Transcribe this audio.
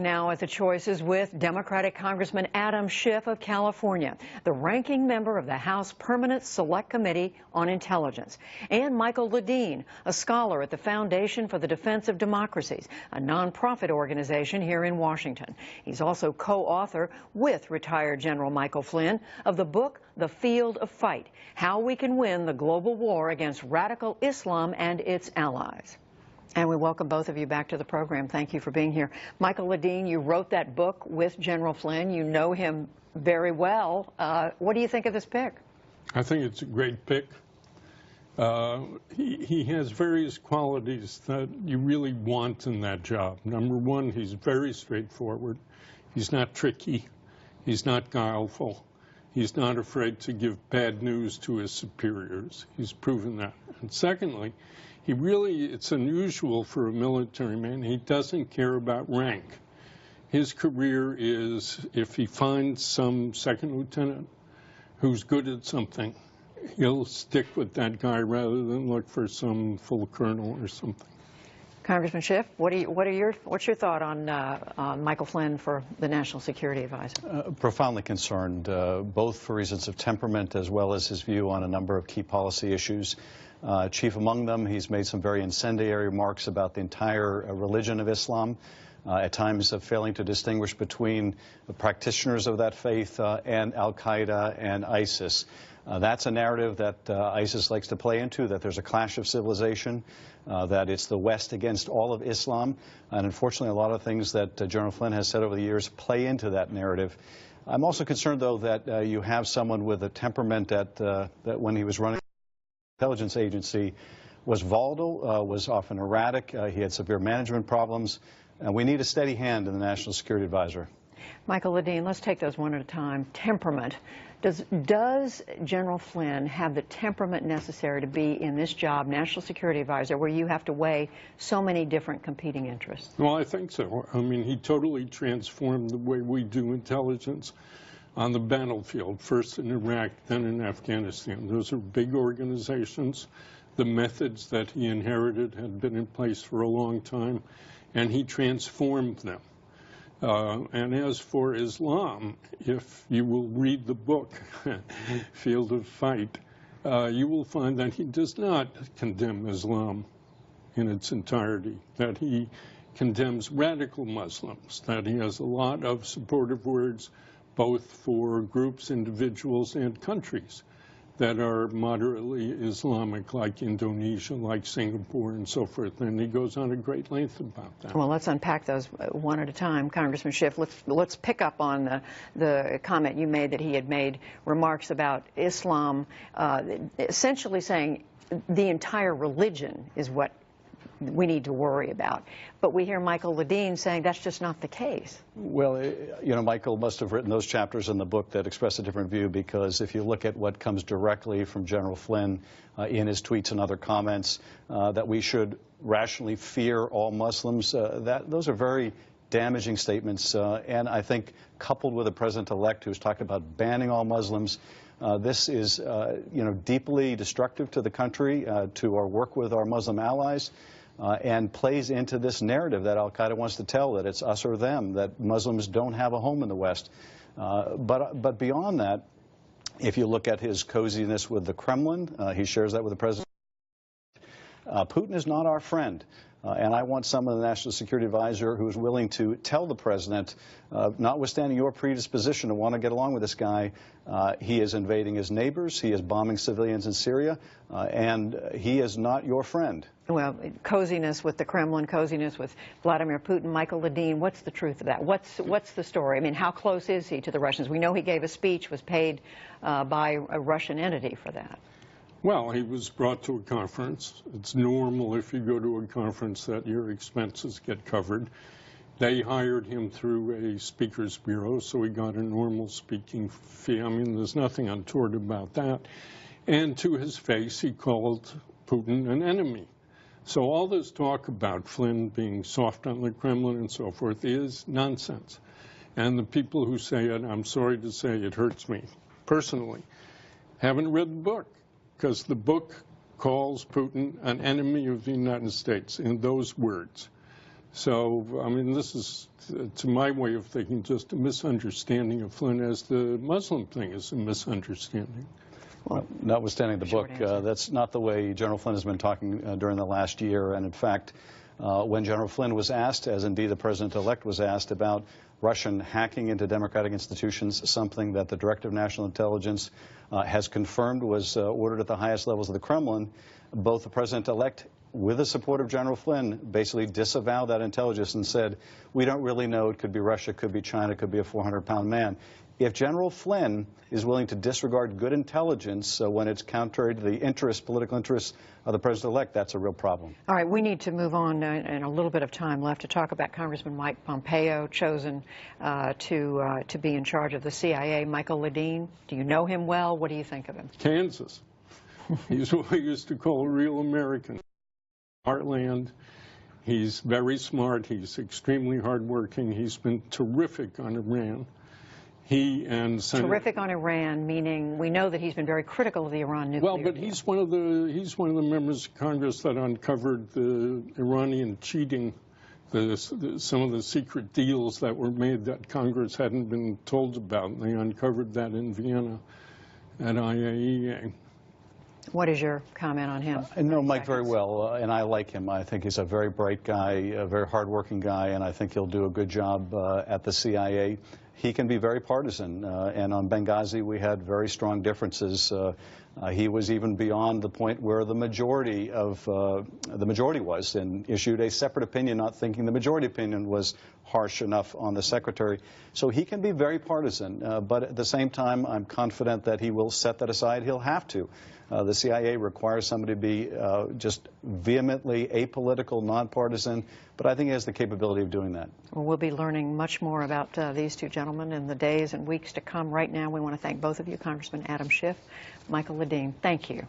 now at the choices with Democratic Congressman Adm Schiff of California, the ranking member of the House Permanent Select Committee on Intelligence, and Michael Ledeen, a scholar at the Foundation for the Defense of Democracies, a nonprofit organization here in Washington. He's also co-author with retired General Michael Flynn of the book The Field of Fight: How We Can Win the Global War Against Radical Islam and Its Allies. And we welcome both of you back to the program. Thank you for being here. Michael Ledeen, you wrote that book with General Flynn. You know him very well. What do you think of this pick? I think it's a great pick. He has various qualities that you really want in that job. Number one, he's very straightforward. He's not tricky. He's not guileful. He's not afraid to give bad news to his superiors. He's proven that. And secondly, it's unusual for a military man. He doesn't care about rank. His career is, if he finds some second lieutenant who's good at something, he'll stick with that guy rather than look for some full colonel or something. Congressman Schiff, what's your thought on Michael Flynn for the National Security Advisor? Profoundly concerned, both for reasons of temperament as well as his view on a number of key policy issues. Chief among them, he's made some very incendiary remarks about the entire religion of Islam, at times failing to distinguish between the practitioners of that faith and Al-Qaeda and ISIS. That's a narrative that ISIS likes to play into, that there's a clash of civilization, that it's the West against all of Islam. And unfortunately, a lot of things that General Flynn has said over the years play into that narrative. I'm also concerned, though, that you have someone with a temperament that when he was running the intelligence agency was volatile, was often erratic. He had severe management problems. And we need a steady hand in the National Security Advisor. Michael Ledeen, let's take those one at a time. Temperament. Does General Flynn have the temperament necessary to be in this job, National Security Advisor, where you have to weigh so many different competing interests? Well, I think so. I mean, he totally transformed the way we do intelligence on the battlefield, first in Iraq, then in Afghanistan. Those are big organizations. The methods that he inherited had been in place for a long time, and he transformed them. And as for Islam, if you will read the book, Field of Fight, you will find that he does not condemn Islam in its entirety, that he condemns radical Muslims, that he has a lot of supportive words both for groups, individuals, and countries that are moderately Islamic, like Indonesia, like Singapore, and so forth. And he goes on a great length about that. Well, let's unpack those one at a time. Congressman Schiff, let's pick up on the comment you made that he had made remarks about Islam, essentially saying the entire religion is what we need to worry about. But we hear Michael Ledeen saying that's just not the case. Well, you know, Michael must have written those chapters in the book that express a different view, because if you look at what comes directly from General Flynn in his tweets and other comments, that we should rationally fear all Muslims, those are very damaging statements. And I think coupled with a president-elect who's talked about banning all Muslims, this is, you know, deeply destructive to the country, to our work with our Muslim allies. And plays into this narrative that Al-Qaeda wants to tell, that it's us or them, that Muslims don't have a home in the West. But beyond that, if you look at his coziness with the Kremlin, he shares that with the president. Putin is not our friend. And I want someone in the National Security Advisor who is willing to tell the president, notwithstanding your predisposition to want to get along with this guy, he is invading his neighbors, he is bombing civilians in Syria, and he is not your friend. Well, coziness with the Kremlin, coziness with Vladimir Putin. Michael Ledeen, what's the truth of that? What's the story? I mean, how close is he to the Russians? We know he gave a speech, was paid by a Russian entity for that. Well, he was brought to a conference. It's normal if you go to a conference that your expenses get covered. They hired him through a speaker's bureau, so he got a normal speaking fee. I mean, there's nothing untoward about that. And to his face, he called Putin an enemy. So all this talk about Flynn being soft on the Kremlin and so forth is nonsense. And the people who say it, I'm sorry to say, it hurts me personally, haven't read the book, because the book calls Putin an enemy of the United States in those words. So, I mean, this is, to my way of thinking, just a misunderstanding of Flynn, as the Muslim thing is a misunderstanding. Well, notwithstanding the book, that's not the way General Flynn has been talking during the last year. And in fact, when General Flynn was asked, as indeed the President-elect was asked, about Russian hacking into democratic institutions, something that the Director of National Intelligence has confirmed was ordered at the highest levels of the Kremlin, both the President-elect, with the support of General Flynn, basically disavowed that intelligence and said, we don't really know. It could be Russia, it could be China, it could be a 400-pound man. If General Flynn is willing to disregard good intelligence when it's contrary to the political interests of the President-elect, that's a real problem. All right, we need to move on in a little bit of time left to talk about Congressman Mike Pompeo, chosen to be in charge of the CIA. Michael Ledeen, do you know him well? What do you think of him? Kansas. He's what we used to call a real American. Heartland. He's very smart. He's extremely hardworking. He's been terrific on Iran. He and Senator... Terrific on Iran, meaning we know that he's been very critical of the Iran nuclear Well, but deal. he's one of the members of Congress that uncovered the Iranian cheating, some of the secret deals that were made that Congress hadn't been told about. And they uncovered that in Vienna at IAEA. What is your comment on him? I know Mike very well, and I like him. I think he's a very bright guy, a very hardworking guy, and I think he'll do a good job at the CIA. He can be very partisan, and on Benghazi we had very strong differences. He was even beyond the point where the majority was, and issued a separate opinion, not thinking the majority opinion was harsh enough on the secretary. So he can be very partisan, but at the same time, I'm confident that he will set that aside. He'll have to. The CIA requires somebody to be just vehemently apolitical, nonpartisan, but I think he has the capability of doing that. Well, we'll be learning much more about these two gentlemen in the days and weeks to come. Right now, we want to thank both of you, Congressman Adm Schiff, Michael Ledeen. Thank you.